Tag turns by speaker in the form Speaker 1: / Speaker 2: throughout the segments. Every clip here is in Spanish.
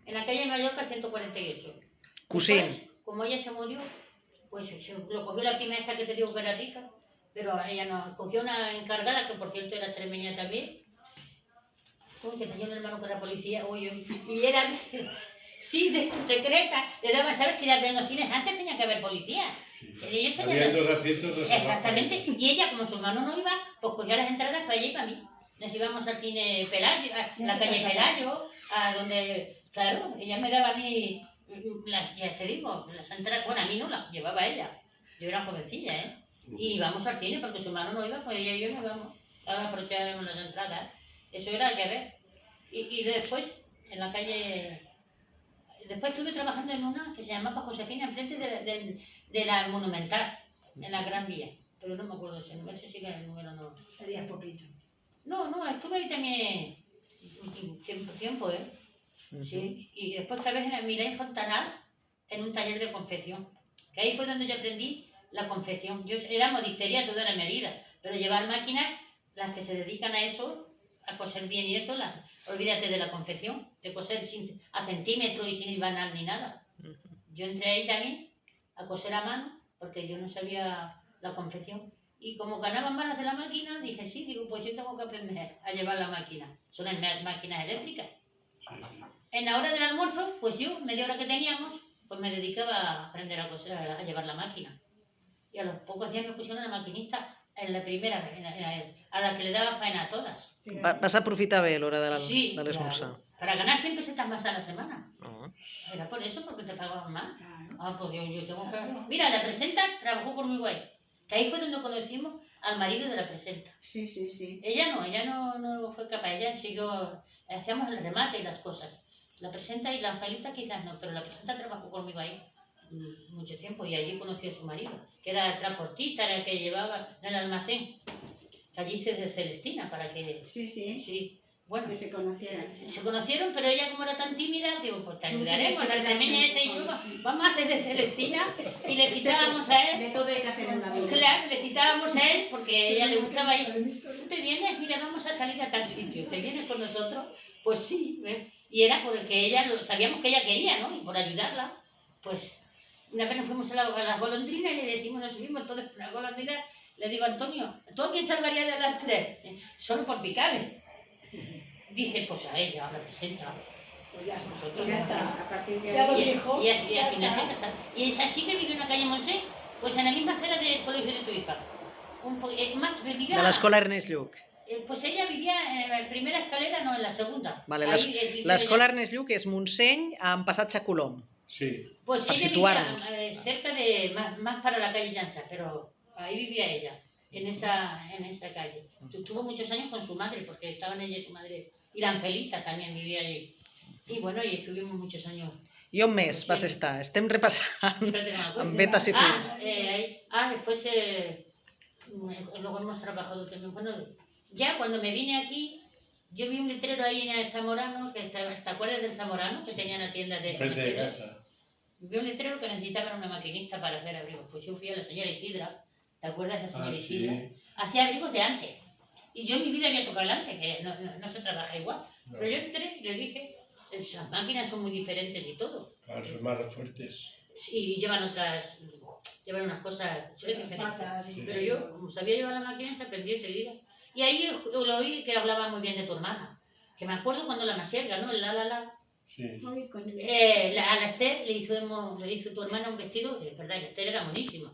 Speaker 1: en la calle de Mallorca 148.
Speaker 2: Cosín.
Speaker 1: Después, como ella se murió, pues lo cogió la prima esta que te digo que era rica, pero ella no, cogió una encargada, que por cierto era extremeña también, que tenía un hermano que era policía, y era, sí, de secreta, le daban, ¿sabes? Que en los cines antes tenía que haber policía.
Speaker 3: Sí. Había 2 asientos reservados.
Speaker 1: Exactamente, y ella, como su hermano no iba, pues cogía las entradas para ella y para mí. Nos íbamos al cine Pelayo, a la calle Pelayo, a donde, claro, ella me daba a mí, ya te digo, las entradas, bueno, a mí no las llevaba ella, yo era jovencilla, ¿eh? Y íbamos al cine porque su hermano no iba, pues ella y yo nos íbamos, ahora aprovechábamos las entradas, eso era que ver. Y después, en la calle, después estuve trabajando en una que se llamaba Josefina, enfrente de la Monumental, en la Gran Vía, pero no me acuerdo ese número, ese sí que el número no.
Speaker 4: Sería poquito.
Speaker 1: No, estuve ahí también tiempo, ¿eh? Sí, y después otra vez en el Milán Fontanals, en un taller de confección, que ahí fue donde yo aprendí la confección. Yo era modistería, todo era medida, pero llevar máquinas, las que se dedican a eso, a coser bien y eso, olvídate de la confección, de coser a centímetros y sin hilvanar ni nada. Yo entré ahí también a coser a mano, porque yo no sabía la confección. Y como ganaban malas de la máquina, dije, sí, digo, pues yo tengo que aprender a llevar la máquina. Son las máquinas eléctricas.
Speaker 3: Sí.
Speaker 1: En la hora del almuerzo, pues yo, media hora que teníamos, pues me dedicaba a aprender a coser, a llevar la máquina. Y a los pocos días me pusieron la maquinista en la primera, a la que le daba faena a todas.
Speaker 2: Vas aprofitar bé l'hora de
Speaker 1: Sí,
Speaker 2: l'esmorzar.
Speaker 1: claro. Para ganar 100 pesetas más a la semana.
Speaker 2: Oh.
Speaker 1: Era por eso, porque te pagaban más.
Speaker 4: Claro.
Speaker 1: Ah, pues yo tengo que... Mira, la presenta trabajó conmigo ahí. Que ahí fue donde conocimos al marido de la presenta.
Speaker 4: Sí, sí, sí.
Speaker 1: Ella no fue capaz, ella siguió, hacíamos el remate y las cosas. La presenta y la Angelita quizás no, pero la presenta trabajó conmigo ahí mucho tiempo y allí conocí a su marido, que era el transportista, era el que llevaba en el almacén. Allí hice de Celestina para que...
Speaker 4: Sí, sí.
Speaker 1: Sí, bueno.
Speaker 4: Que se conocieran.
Speaker 1: Se conocieron, pero ella como era tan tímida, digo, pues te ayudaremos, la extremeña esa y yo, vamos a hacer de Celestina y le citábamos a él.
Speaker 4: De todo hay que hacer en la vida.
Speaker 1: Claro, le citábamos a él porque a ella le gustaba ir. ¿Tú te vienes? Mira, vamos a salir a tal sitio. ¿Te vienes con nosotros? Pues sí. Y era porque ella, sabíamos que ella quería, ¿no? Y por ayudarla, pues una vez nos fuimos a las golondrinas y le decimos, nos subimos todos a las golondrinas. Le digo, Antonio, ¿tú a quién salvarías de las tres? Solo por picarle. Dice, pues a ella, a la presenta.
Speaker 4: Pues ya está.
Speaker 1: Nosotros
Speaker 4: Ya
Speaker 1: no.
Speaker 4: está. A partir de
Speaker 1: Y,
Speaker 4: ahí.
Speaker 1: y al final se casaron. Y esa chica vive en la calle Montsec, pues en la misma acera del colegio de tu hija. Más vivía...
Speaker 2: De l'escola Ernest Lluch.
Speaker 1: Pues ella vivía en la primera escalera, no en la segunda.
Speaker 2: Vale,
Speaker 1: Ahí
Speaker 2: l'escola Ernest Lluch és Montseny amb passatge Colom.
Speaker 3: Sí.
Speaker 1: Pues
Speaker 2: para
Speaker 1: ella
Speaker 2: situarnos.
Speaker 1: vivía cerca de, más para la calle Llança, pero ahí vivía ella, en esa calle. Tuvo muchos años con su madre, porque estaban ella y su madre. Y la Angelita también vivía allí. Y bueno, y estuvimos muchos años.
Speaker 2: I on més vas estar? Estem repassant amb vetes i fins.
Speaker 1: Después luego hemos trabajado también. Bueno, ya cuando me vine aquí, yo vi un letrero ahí en el Zamorano, ¿te acuerdas del Zamorano? Que tenía una tienda de...
Speaker 3: Frente de casa.
Speaker 1: Vi un letrero que necesitaban una maquinista para hacer abrigos. Pues yo fui a la señora Isidra, ¿te acuerdas de la señora Isidra?
Speaker 3: Sí.
Speaker 1: Hacía abrigos de antes. Y yo en mi vida había tocado el antes, que no se trabaja igual.
Speaker 3: No.
Speaker 1: Pero yo entré y le dije, esas máquinas son muy diferentes y todo.
Speaker 3: Claro, son más fuertes.
Speaker 1: Y llevan unas cosas diferentes.
Speaker 4: Patas y...
Speaker 3: Sí.
Speaker 1: Pero yo, como sabía llevar la máquina, se aprendió enseguida. Y ahí lo oí que hablaba muy bien de tu hermana. Que me acuerdo cuando la masierga, ¿no? El la.
Speaker 3: Sí.
Speaker 4: Ay, con el-
Speaker 1: A la Esther le hizo tu hermana un vestido, es verdad, la Esther era monísima.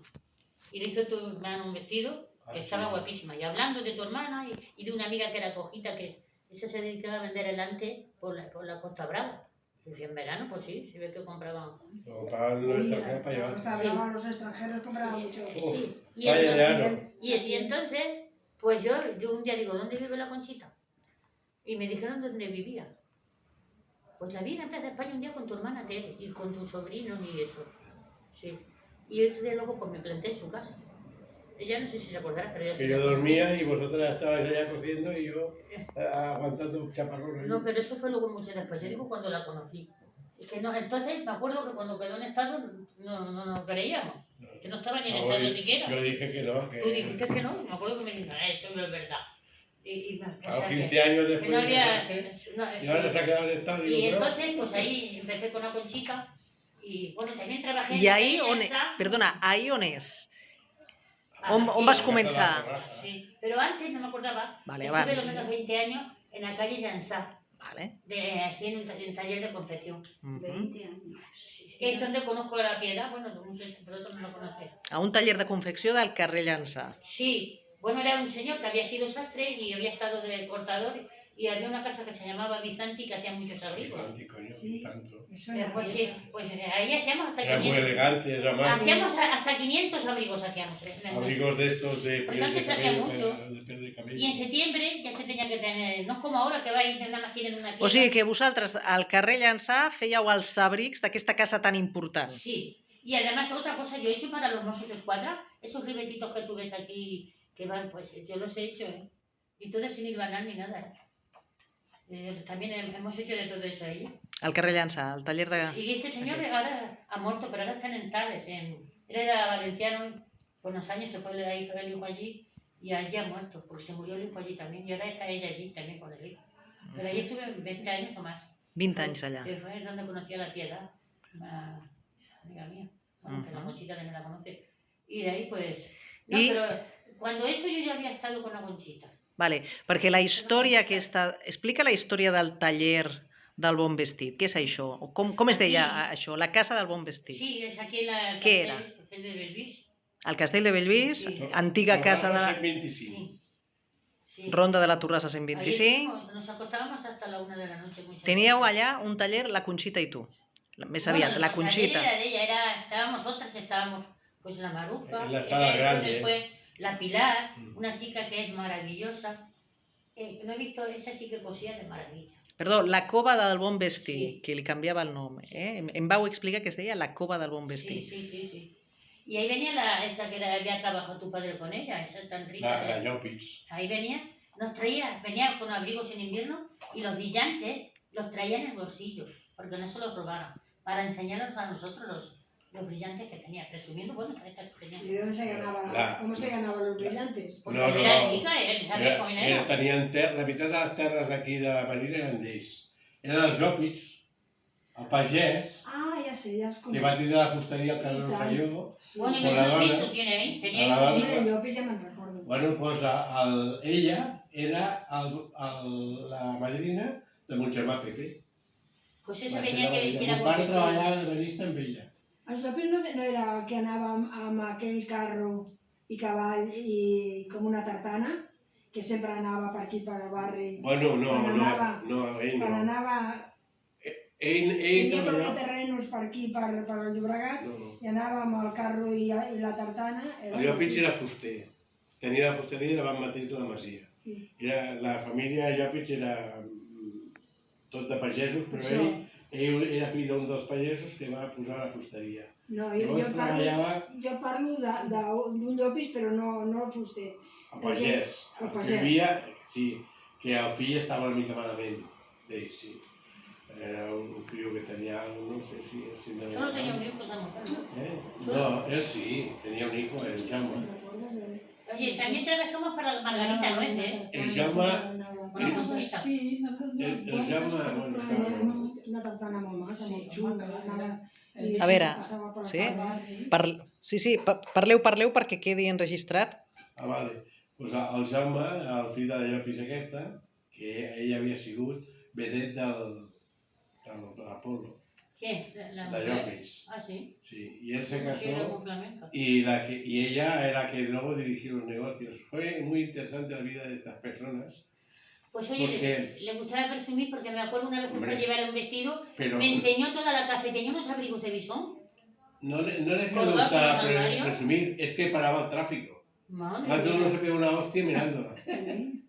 Speaker 1: Y le hizo tu hermana un vestido que estaba guapísima. Y hablando de tu hermana y de una amiga que era cojita, que esa se dedicaba a vender helante por la Costa Brava. Y decía, en verano, pues sí, se ve que compraban.
Speaker 3: Lo pagaban los extranjeros para llevarse.
Speaker 4: Hablaban los extranjeros, compraban mucho.
Speaker 1: Sí. Y
Speaker 3: Vaya de
Speaker 1: entonces,
Speaker 3: ano.
Speaker 1: y entonces, pues yo un día digo, ¿dónde vive la Conchita? Y me dijeron dónde vivía. Pues la vi en la Plaza de España un día con tu hermana Tere y con tu sobrino y eso. Sí. Y otro día luego pues me planté en su casa. Ella no sé si se acordará, pero ella
Speaker 3: Que yo dormía y vosotras estabais allá cociendo y yo aguantando chaparrones.
Speaker 1: No, pero eso fue luego mucho después. Yo digo cuando la conocí. Es que no, entonces me acuerdo que cuando quedó en estado no nos creíamos. Que no estaba ni en estado siquiera.
Speaker 3: Yo dije que no. Que...
Speaker 1: Tú dijiste que no, me acuerdo que me dijiste, eso no es verdad. o
Speaker 3: A los
Speaker 1: sea,
Speaker 3: 15 años
Speaker 1: que
Speaker 3: después
Speaker 1: no
Speaker 3: de
Speaker 1: había...
Speaker 3: casarse,
Speaker 1: no,
Speaker 3: y ahora
Speaker 1: sí.
Speaker 3: se ha quedado en estado.
Speaker 1: Y entonces, pues ahí empecé con la Conchita y bueno, también trabajé en
Speaker 2: I
Speaker 1: la
Speaker 2: ahir
Speaker 1: calle
Speaker 2: on...
Speaker 1: Llançà.
Speaker 2: Perdona, ahir on és?
Speaker 1: Aquí,
Speaker 2: On vas
Speaker 1: en
Speaker 2: començar?
Speaker 1: Sí, pero antes no me acordaba.
Speaker 2: Vale,
Speaker 1: Estuve
Speaker 2: abans.
Speaker 1: lo menos 20 años en la calle Llançà,
Speaker 2: Vale.
Speaker 1: así en un taller de confección.
Speaker 4: 20 años.
Speaker 1: Es donde conozco la piedad, bueno, no sé si vosotros no lo conocéis.
Speaker 2: A un taller de confecció del carrer Llançà.
Speaker 1: Sí, bueno, era un señor que había sido sastre y había estado de cortador y había una casa que se llamaba Bizanti que hacía muchos abrigos.
Speaker 3: Bizanti, coño,
Speaker 4: Sí.
Speaker 3: tanto.
Speaker 4: Eso era
Speaker 1: Pues sí, pues ahí hacíamos hasta
Speaker 3: Era muy
Speaker 1: 500.
Speaker 3: elegante, era más.
Speaker 1: Hacíamos hasta 500 abrigos hacíamos.
Speaker 3: Abrigos de estos de
Speaker 1: Porque
Speaker 3: piel de
Speaker 1: antes hacía
Speaker 3: cabello.
Speaker 1: mucho.
Speaker 3: De piel de cabello.
Speaker 1: Y en septiembre ya se tenía que tener, no es como ahora que vais de una máquina en una tienda.
Speaker 2: O sigui que vosaltres al carrer Llançà fèieu els abrics d'aquesta casa tan important.
Speaker 1: Sí, y además otra cosa yo he hecho para los Mossos de Escuadra, esos ribetitos que tú ves aquí, que van, pues yo los he hecho, ¿eh? Y todo sin hilvanar ni nada, ¿eh? También hemos hecho de todo eso ahí.
Speaker 2: Al carrer Llançà, al taller de...
Speaker 1: Y este señor ahora ha muerto, pero ahora está en Tales. Él era valenciano, por unos años se fue el hijo allí y allí ha muerto, porque se murió el hijo allí también. Y ahora está ella allí también con el hijo. Pero allí estuve 20 años o más.
Speaker 2: 20 anys allà.
Speaker 1: Que fue donde conocí a la Piedad, una amiga mía, bueno, que la Conchita también la conoce. Y de ahí pues... No,
Speaker 2: Y-
Speaker 1: pero cuando eso yo ya había estado con la Conchita.
Speaker 2: Vale, perquè la història aquesta... Explica la història del taller del bon vestit. Què és això? O com es deia això? La casa del bon vestit.
Speaker 1: Sí, es aquí en la...
Speaker 2: ¿Qué era?
Speaker 1: El de Belvis.
Speaker 2: Al castell de Bellvís,
Speaker 1: Sí.
Speaker 2: antiga casa de la
Speaker 3: 25.
Speaker 1: Sí. Sí.
Speaker 2: Ronda de la Torrassa
Speaker 1: Ahí
Speaker 2: 125.
Speaker 1: estuvimos, nos acostábamos hasta la 1 de la noche. muchas
Speaker 2: Teníeu
Speaker 1: veces.
Speaker 2: allà un taller, la Conxita i tu. Més
Speaker 1: Bueno,
Speaker 2: aviat, la
Speaker 1: el taller
Speaker 2: Conxita.
Speaker 1: Era de ella, estábamos otras, estábamos pues la Maruja,
Speaker 3: En la sala
Speaker 1: esa,
Speaker 3: grande.
Speaker 1: después la Pilar,
Speaker 3: Mm.
Speaker 1: una chica que es maravillosa. No he visto, esa sí que cosía de maravilla.
Speaker 2: Perdó, la cova del bon vestit,
Speaker 1: Sí.
Speaker 2: que li canviava el nom. Em vau explicar que es deia la cova del bon
Speaker 1: Sí,
Speaker 2: vestit.
Speaker 1: sí. Y ahí venía esa que había trabajado tu padre con ella, esa tan rica.
Speaker 3: La Llopis.
Speaker 1: Ahí venía, venía con abrigos en invierno y los brillantes los traía en el bolsillo, porque no se los robaron, para enseñarnos a nosotros los brillantes que tenía, presumiendo, bueno, que tenía.
Speaker 4: ¿Y de dónde se ganaba? ¿Cómo se ganaban los brillantes?
Speaker 1: Porque
Speaker 3: No,
Speaker 1: era
Speaker 3: no.
Speaker 1: rica, él sabía cómo era.
Speaker 3: Tenien la meitat de les terres d'aquí de la Marina eren d'ells. Eren els Llopis, el pagès,
Speaker 4: Ah, ya sé, ya es como...
Speaker 3: que va tindre la fusteria al carrer
Speaker 4: I tant.
Speaker 3: Rosselló.
Speaker 1: Bueno, y
Speaker 3: Con la
Speaker 1: menudo
Speaker 3: dona.
Speaker 1: piso tiene ahí, tenía
Speaker 3: A la
Speaker 1: ahí un
Speaker 3: dona.
Speaker 1: piso.
Speaker 4: Hombre, yo que ya me recuerdo.
Speaker 3: Bueno, doncs ella era la madrina de mon germà Pepe.
Speaker 1: Pues eso
Speaker 3: Va ser
Speaker 1: venía que le hiciera
Speaker 3: Mon pare
Speaker 1: con
Speaker 3: treballava de benista amb ella.
Speaker 4: El Llopis no era el que anava amb aquell carro i cavall i com una tartana, que sempre anava per aquí, per al barri.
Speaker 3: Bueno, no,
Speaker 4: Quan anava-
Speaker 3: ell
Speaker 4: Quan
Speaker 3: no.
Speaker 4: anava...
Speaker 3: Ell
Speaker 4: Tenia tot de
Speaker 3: treballava...
Speaker 4: terrenos per aquí, per el Llobregat,
Speaker 3: No.
Speaker 4: i anava amb el carro i la tartana.
Speaker 3: El Llopis era fuster. Tenia la fusteria davant mateix de la masia.
Speaker 4: Sí.
Speaker 3: La família Llopis era tot de pagesos, però
Speaker 4: Això.
Speaker 3: ell era fill d'un dels pagesos que va posar la fusteria.
Speaker 4: No,
Speaker 3: Llavors treballava
Speaker 4: jo parlo d'un Llopis, però no el fuster.
Speaker 3: a pagès.
Speaker 4: El
Speaker 3: El que
Speaker 4: pagès.
Speaker 3: havia, sí, que el fill estava una mica malament d'ell, sí. Era un criu que tenia, no sé si no
Speaker 1: Solo tenía un hijo esa mujer, ¿no?
Speaker 3: No, él sí, tenía un hijo, el Jaume.
Speaker 1: Oye, también trabajamos para Margarita Nuez, ¿eh?
Speaker 3: El Jaume,
Speaker 1: Una Conchita.
Speaker 5: Sí,
Speaker 3: el Jaume, bueno, estava...
Speaker 4: Una tartana molt maca, molt xula.
Speaker 5: A
Speaker 2: A veure,
Speaker 4: passava per
Speaker 2: sí?
Speaker 4: el carrer.
Speaker 2: Sí, parleu perquè quedi enregistrat.
Speaker 3: Ah, vale. Pues el Jaume, el fill de la Llopis aquesta, que ell havia sigut vedet de l'Apolo,
Speaker 1: ¿Quién? La
Speaker 3: de
Speaker 1: mujer.
Speaker 3: Llopis.
Speaker 1: Ah, sí.
Speaker 3: Sí, y él se
Speaker 1: Sí, era
Speaker 3: casó
Speaker 1: muy flamenca.
Speaker 3: y ella era la que luego dirigió los negocios. Fue muy interesante la vida de estas personas,
Speaker 1: Pues oye,
Speaker 3: Porque-
Speaker 1: le gustaba presumir porque me acuerdo una vez que fue a
Speaker 3: Hombre.
Speaker 1: llevar un vestido,
Speaker 3: pero
Speaker 1: me enseñó toda la casa y tenía unos abrigos de bisón.
Speaker 3: no le
Speaker 1: Colgados
Speaker 3: gustaba
Speaker 1: en los armarios.
Speaker 3: presumir, es que paraba el tráfico.
Speaker 1: Madre
Speaker 3: Más de uno
Speaker 1: mía.
Speaker 3: se pegó una hostia mirándola.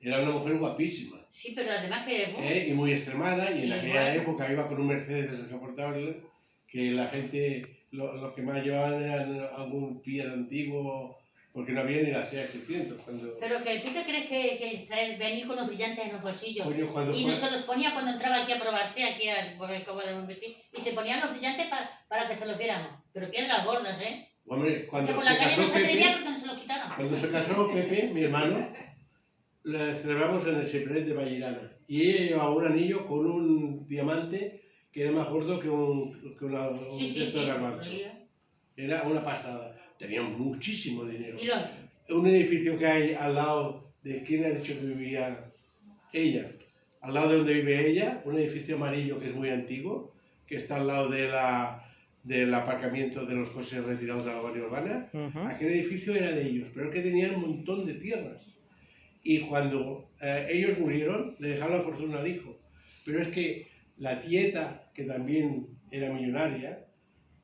Speaker 3: Era una mujer guapísima.
Speaker 1: Sí, pero además que... bueno,
Speaker 3: Y muy extremada, y en
Speaker 1: Y
Speaker 3: aquella
Speaker 1: bueno.
Speaker 3: época iba con un Mercedes descapotable, que la gente, los que más llevaban eran algún Fiat antiguo, porque no había ni la SEA 600.
Speaker 1: Pero que tú te crees que venir con los brillantes en los bolsillos.
Speaker 3: Coño, cuando
Speaker 1: Y
Speaker 3: fue-
Speaker 1: no se los ponía cuando entraba aquí a probarse, aquí al Cobo de Monvestir, y se ponían los brillantes para que se los viéramos. Pero piedras gordas, ¿eh?
Speaker 3: Hombre,
Speaker 1: Que
Speaker 3: cuando
Speaker 1: por
Speaker 3: se
Speaker 1: la calle no
Speaker 3: casó
Speaker 1: se atrevía
Speaker 3: Pepe,
Speaker 1: porque no se los quitaron.
Speaker 3: cuando se casó Pepe, mi hermano, la celebramos en el Sepret de Vallirana. Y ella llevaba un anillo con un diamante que era más gordo que un cesto de garbanzo. Era una pasada. Tenía muchísimo dinero.
Speaker 1: Y los...
Speaker 3: Un edificio que hay al lado de quién ha dicho que vivía ella. Al lado de donde vive ella, un edificio amarillo que es muy antiguo, que está al lado del aparcamiento de los coches retirados de la Guardia Urbana. Aquel edificio era de ellos, pero es que tenían un montón de tierras. Y cuando ellos murieron, le dejaron la fortuna al hijo. Pero es que la tieta, que también era millonaria,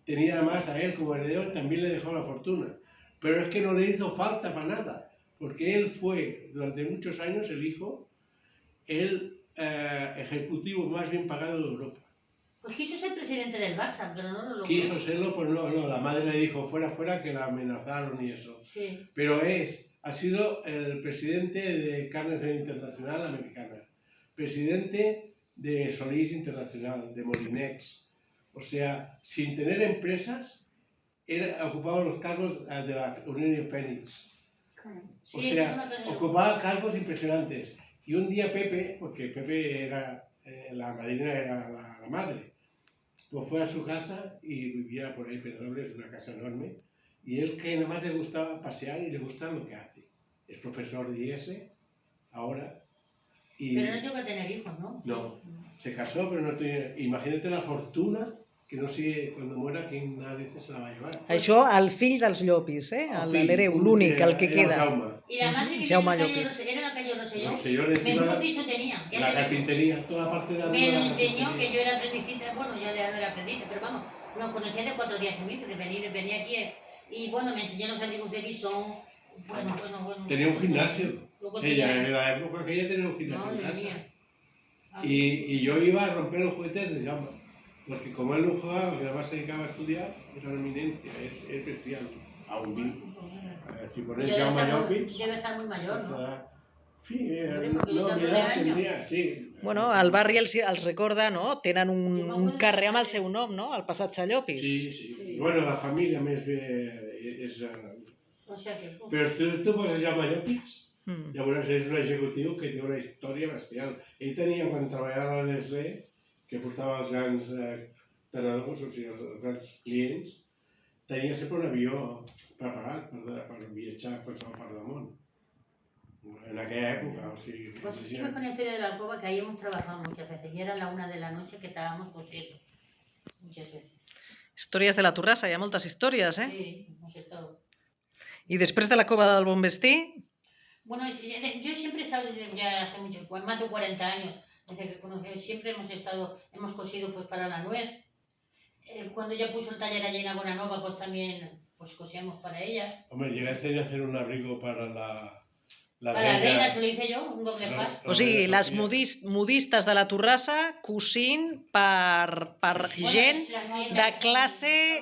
Speaker 3: tenía más a él como heredero, también le dejó la fortuna. Pero es que no le hizo falta para nada, porque él fue, durante muchos años, el hijo, el ejecutivo más bien pagado de Europa.
Speaker 1: Pues quiso ser presidente del Barça, pero no lo logró.
Speaker 3: Quiso serlo, pues no, la madre le dijo fuera, que la amenazaron y eso.
Speaker 1: Sí.
Speaker 3: Pero ha sido el presidente de Carnes Internacional Americana, presidente de Solís Internacional, de Molinets. O sea, sin tener empresas, ocupaba los cargos de la Unión Fénix.
Speaker 1: Sí,
Speaker 3: O sea, ocupaba cargos impresionantes. Y un día Pepe, porque Pepe era, la madrina era la madre, pues fue a su casa y vivía por ahí, Pedralbes, una casa enorme. Y él que nada más le gustaba pasear y le gusta lo que hace. Es profesor de IES ahora. Y
Speaker 1: pero no llegó a tener hijos, ¿no?
Speaker 3: no, se casó, pero no tenía... Imagínate la fortuna que no sé cuando muera quién narices se la va a llevar.
Speaker 2: Això, el fill dels Llopis, l'hereu, l'únic, el que queda.
Speaker 1: Y la madre que
Speaker 2: Jaume
Speaker 1: era
Speaker 2: Llopis.
Speaker 1: en la calle Rosellón.
Speaker 3: Rosellón, encima
Speaker 1: Menudo piso tenía. Ya
Speaker 3: la
Speaker 1: te digo.
Speaker 3: carpintería, toda la parte de
Speaker 1: Me
Speaker 3: arriba.
Speaker 1: lo enseñó que yo era aprendicita, bueno, ya no era aprendiz, pero vamos, nos conocía de 4 días y medio, de venía aquí, y bueno, me enseñó los amigos de Guisón, bueno.
Speaker 3: Tenía un gimnasio.
Speaker 1: Luego
Speaker 3: Ella,
Speaker 1: tenía-
Speaker 3: en la época que ella tenía un gimnasio en
Speaker 1: Madre
Speaker 3: casa.
Speaker 1: mía.
Speaker 3: Y yo iba a romper los juguetes de Jaume, porque como él no jugaba, que además se dedicaba a estudiar, era una eminencia, es bestial, aún vivo. Si pones Jaume Llopis,
Speaker 1: Debe estar muy mayor, ¿no?
Speaker 3: sí,
Speaker 1: Hombre, porque yo
Speaker 3: no,
Speaker 1: tengo
Speaker 3: mi edad
Speaker 1: 9 años.
Speaker 3: tendría, sí.
Speaker 2: Bueno, al barri els recorda, no? Tenen un carrer amb el seu nom, no? El passatge Llopis.
Speaker 3: Sí. Bueno, la familia més bé és...
Speaker 1: O sea que...
Speaker 3: Però si tu poses Jaume Llopis,
Speaker 2: Mm.
Speaker 3: llavors és un executiu que té una història bestial. Ell tenia, quan treballava a la Nestlé, que portava els grans tenedors, o sigui, els grans clients, tenia sempre un avió preparat per viatjar a qualsevol part del món. En aquella època, o sigui...
Speaker 1: Pues sigo con la historia de la alcoba, que ahí hemos trabajado muchas veces, y era la 1 de la noche que estábamos cosiendo, muchas veces.
Speaker 2: Històries de la Torrassa, hi ha moltes històries,
Speaker 1: Sí, hemos estado...
Speaker 2: I després de la cova del Bon Vestir,
Speaker 1: Bueno, yo siempre he estado ya hace mucho, más de 40 años, desde que conocí, siempre hemos cosido pues para la nuez. Cuando ella puso el taller allí en Bonanova, pues también pues cosíamos para ella.
Speaker 3: Hombre, llegaste a hacer un abrigo para la
Speaker 1: Para la reina se lo hice yo, un doble faz.
Speaker 2: o sigui, les modistes de la Torrassa cosint per gent de classe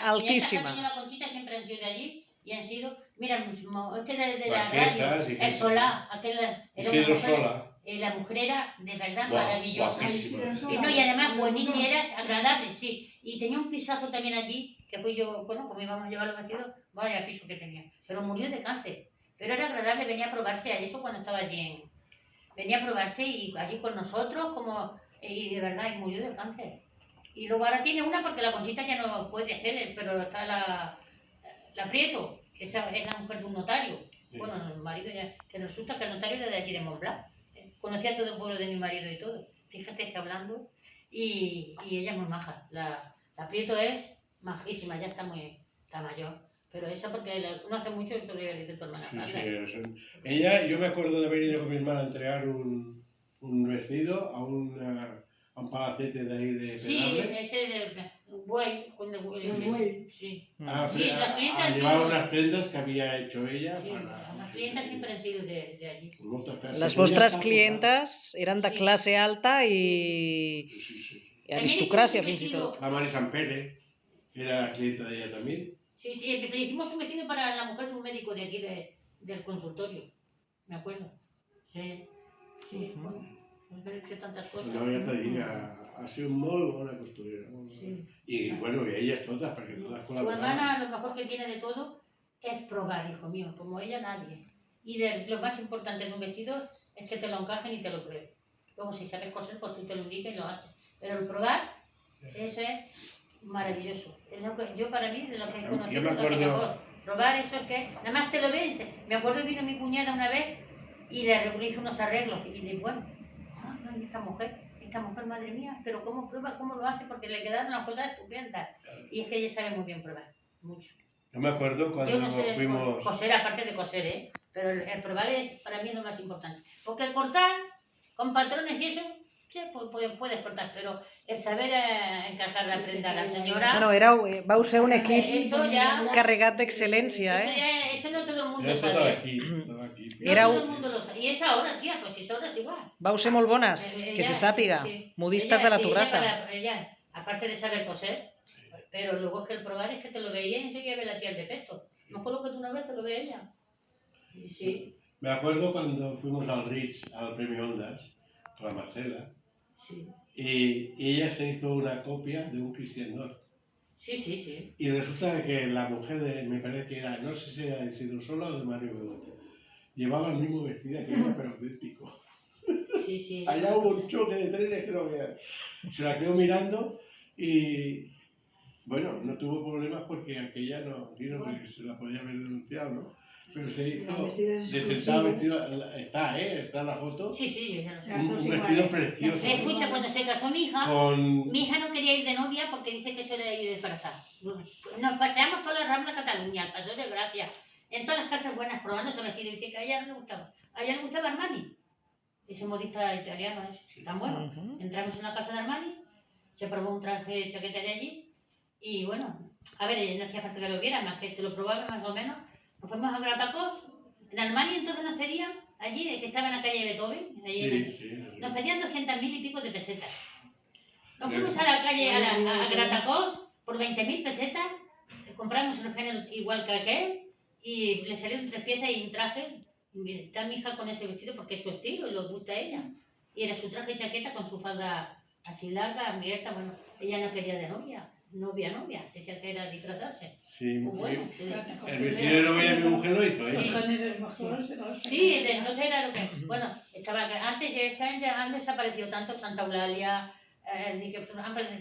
Speaker 2: altíssima.
Speaker 1: La Conchita siempre han sido de allí y han sido, mira, este de la
Speaker 3: Marquesas,
Speaker 1: radio,
Speaker 3: y
Speaker 1: el Solá, aquel era una
Speaker 3: Isidro
Speaker 1: mujer,
Speaker 3: Sola.
Speaker 1: la mujer era de verdad
Speaker 3: Guau,
Speaker 1: maravillosa.
Speaker 3: guapísima.
Speaker 1: Y, no, y además buenísima, era agradable, sí. Y tenía un pisazo también allí, que fui yo, bueno, como íbamos a llevar los vestidos, vaya piso que tenía. Pero murió de cáncer. Pero era agradable, venía a probarse a eso cuando estaba allí. Venía a probarse y allí con nosotros, como, y de verdad, y murió de cáncer. Y luego ahora tiene una porque la Conchita ya no puede hacer, pero está la Prieto, que esa es la mujer de un notario.
Speaker 3: Sí.
Speaker 1: Bueno, el marido ya, que resulta que el notario era de aquí de Montblanc. Conocía a todo el pueblo de mi marido y todo. Fíjate que hablando, y ella es muy maja. La Prieto es majísima, ya está mayor. Pero esa porque no hace mucho que le dice tu hermana.
Speaker 3: Sí, ella, yo me acuerdo de haber ido con mi hermana a entregar un vestido a un palacete de ahí de
Speaker 1: Sí,
Speaker 3: Pedralbes.
Speaker 1: ese del buey.
Speaker 4: El buey.
Speaker 1: Sí.
Speaker 3: A
Speaker 1: Sí, las clientas han
Speaker 3: llevar
Speaker 1: sido-
Speaker 3: unas prendas que había hecho ella.
Speaker 1: Sí, las clientas siempre han sido de allí.
Speaker 2: les vostres clientes eren de classe alta i aristocràcia, fins i tot.
Speaker 3: La Mari Sant Pere era la clienta de ella también.
Speaker 1: Sí, le hicimos un vestido para la mujer de un médico de aquí del consultorio, me acuerdo. Sí, bueno, he hecho tantas cosas.
Speaker 3: No, ja te dic, ha sido molt bona costurera.
Speaker 1: Sí.
Speaker 3: Y bueno, y ellas todas, perquè todas
Speaker 1: Tu
Speaker 3: colaboraban.
Speaker 1: hermana lo mejor que tiene de todo es probar, hijo mío, como ella nadie. Y lo más importante de un vestido es que te lo encajen y te lo prueben. Luego, si sabes coser, pues tú te lo indicas y lo haces. Pero el probar, eso es maravilloso. Es lo que, yo para mí, de lo que he conocido,
Speaker 3: Yo me
Speaker 1: es lo que
Speaker 3: acuerdo-
Speaker 1: mejor. Probar eso es que nada más te lo ven. Me acuerdo que vino mi cuñada una vez y le hizo unos arreglos. Y le bueno, ay, esta mujer, madre mía, pero cómo prueba, cómo lo hace, porque le quedaron las cosas estupendas. Y es que ella sabe muy bien probar, mucho.
Speaker 3: Yo me acuerdo cuando
Speaker 1: Yo no sé
Speaker 3: fuimos...
Speaker 1: coser, aparte de coser, ¿eh? Pero el probar es, para mí es lo más importante. Porque el cortar, con patrones y eso, sí, puedes cortar, pero el saber encajar la prenda a la señora...
Speaker 2: Bueno, vau ser un equip
Speaker 1: Eso ya...
Speaker 2: carregat d'excel·lència,
Speaker 1: Eso,
Speaker 2: eh?
Speaker 1: eso no todo el mundo
Speaker 3: Eso todo
Speaker 1: sabe.
Speaker 3: aquí, todo aquí.
Speaker 1: No
Speaker 2: Éreu-
Speaker 1: todo el mundo lo sabe. Y es ahora, tía, pues si es ahora es igual.
Speaker 2: Vau ser molt bones, que se sàpiga.
Speaker 1: Sí.
Speaker 2: Modistes
Speaker 1: Ella,
Speaker 2: de la
Speaker 1: sí,
Speaker 2: Torrassa.
Speaker 1: ella, aparte de saber coser, pero luego es que el probar es que te lo veía y enseguida ve la tía el defecto. Mejor lo que tú no ves, te lo ve ella. Y sí,
Speaker 3: Me acuerdo cuando fuimos al RIS, al Premio Ondas, con la Marcela,
Speaker 1: sí.
Speaker 3: y ella se hizo una copia de un Christian Dior.
Speaker 1: Sí.
Speaker 3: Y resulta que la mujer de, me parece que era, no sé si era de Isidro Sola o de Mario Begote, llevaba el mismo vestido que ella, pero auténtico.
Speaker 1: Sí.
Speaker 3: Allá hubo un choque de trenes que no veas. Se la quedó mirando y, bueno, no tuvo problemas porque aquella no vino, porque se la podía haber denunciado, ¿no? Pero se hizo, de sentada vestido, está la foto,
Speaker 1: Sí, yo ya lo sé.
Speaker 3: un vestido precioso.
Speaker 1: Escucha, cuando se casó mi hija no quería ir de novia porque dice que eso era ir disfrazada. Nos paseamos toda la Rambla Cataluña, al Paseo de Gracia, en todas las casas buenas probando ese vestido y dice que a ella no le gustaba. A ella le gustaba Armani, ese modista italiano es tan bueno. Entramos en una casa de Armani, se probó un traje de chaqueta de allí y bueno, a ver, no hacía falta que lo viera, más que se lo probaba más o menos. Nos fuimos a Gratacós, en Armani entonces nos pedían, allí, que estaba en la calle Beethoven, nos pedían 200.000 y pico de pesetas. Nos fuimos a la calle, a Gratacós, por 20.000 pesetas, compramos un género igual que aquel, y le salieron 3 piezas y un traje. Está mi hija con ese vestido porque es su estilo y le gusta a ella. Y era su traje y chaqueta con su falda así larga, abierta, bueno, ella no quería de novia, decía que era disfrazarse.
Speaker 3: Sí,
Speaker 1: Pues bueno,
Speaker 3: el vestido de novia de mi mujer lo hizo ella.
Speaker 1: Sí, entonces era lo que... Bueno, antes ya han desaparecido tanto Santa Eulalia,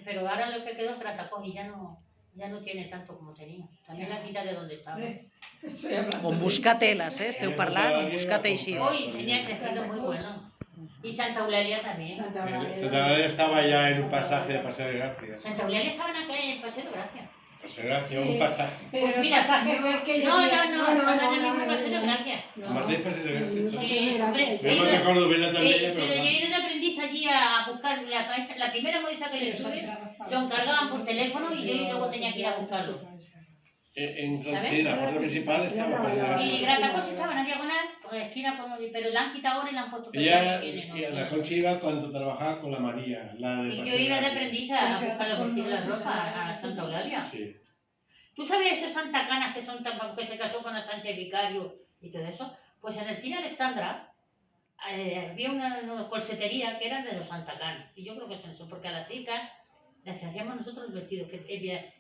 Speaker 1: pero ahora lo que quedó es Gratacós y ya no tiene tanto como tenía. También la quita de donde estaba.
Speaker 2: On buscar teles, esteu parlant, on buscar teixit.
Speaker 1: Hoy tenía tejido muy bueno. Y Santa Eulalia también.
Speaker 4: Santa
Speaker 3: Santa
Speaker 4: Eulalia.
Speaker 3: María estaba ya en un pasaje de Paseo de Gracia.
Speaker 1: Santa Eulalia estaba en la calle del Paseo de Gracia.
Speaker 3: Paseo de Gracia, un pasaje.
Speaker 1: Pues mira, no, en el mismo Paseo de Gracia.
Speaker 3: Más de Paseo de Gracia.
Speaker 1: Sí, hombre,
Speaker 3: Yo me recuerdo verla también,
Speaker 1: pero
Speaker 3: pero
Speaker 1: yo he ido de aprendiz allí a buscar la primera modista que yo tuve. Lo encargaban por teléfono y yo luego tenía que ir a buscarlo.
Speaker 3: en
Speaker 1: ¿Sabes?
Speaker 3: sí, la puerta principal estaba Paseo de
Speaker 1: Y
Speaker 3: Gracia.
Speaker 1: Gratacós estaba en la diagonal, por la esquina, pero la han quitado ahora y la han puesto por
Speaker 3: Ella,
Speaker 1: tiene, ¿no?
Speaker 3: y a la Conchi iba cuando trabajaba con la María, la de
Speaker 1: Y
Speaker 3: Paseo
Speaker 1: yo iba de
Speaker 3: Gracia.
Speaker 1: aprendiz a buscar los vestidos y la ropa a Santa Eulalia.
Speaker 3: Sí.
Speaker 1: ¿Tú sabes esos santacanas que son que se casó con la Sánchez Vicario y todo eso? Pues en el cine Alexandra había una colsetería que era de los santacanas. Y yo creo que son eso, porque a las chicas les hacíamos nosotros los vestidos. Que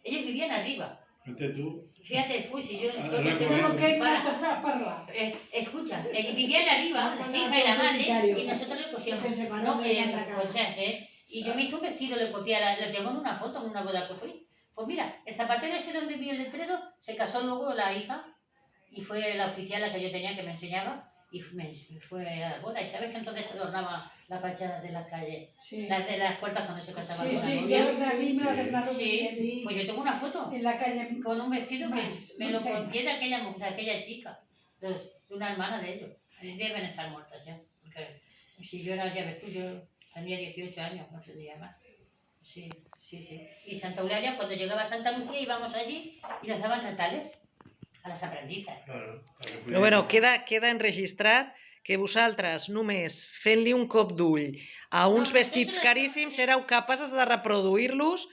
Speaker 1: ellos vivían arriba.
Speaker 3: Fíjate tú.
Speaker 1: Fíjate, si yo...
Speaker 3: Tenemos que
Speaker 1: escucha, ellos vivían arriba, las hijas y la madre, y nosotros le cosíamos.
Speaker 4: Se separó
Speaker 1: No,
Speaker 4: de Santa Cana.
Speaker 1: y yo me hice un vestido, le copié, lo tengo en una foto, en una boda que fui. Pues mira, el zapatero ese donde vi el letrero, se casó luego la hija, y fue la oficial la que yo tenía que me enseñaba, y me fue a la boda. Y sabes que entonces se adornaba las fachadas de las calles, las de las puertas cuando se casaba con la novia. Sí, pues yo tengo una foto
Speaker 5: en la calle.
Speaker 1: con un vestido que me lo
Speaker 5: Mucha.
Speaker 1: copié de aquella chica, de una hermana de ellos. Deben estar muertas ya, porque si yo era, ya ves tú, yo tenía 18 años, no sé si más. Sí. Y Santa Eulalia, cuando llegaba a Santa Lucía, íbamos allí y nos daban retales a les aprendices.
Speaker 3: Claro,
Speaker 2: Però bueno, queda enregistrat que vosaltres, només fent-li un cop d'ull a uns vestits caríssims, éreu capaces de reproduir-los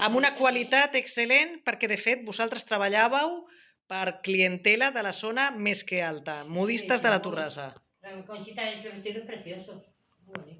Speaker 2: amb una qualitat excel·lent, perquè de fet vosaltres treballàveu per clientela de la zona més que alta, modistes de la Torrassa.
Speaker 1: Conchita ha hecho vestidos preciosos. Muy bonito.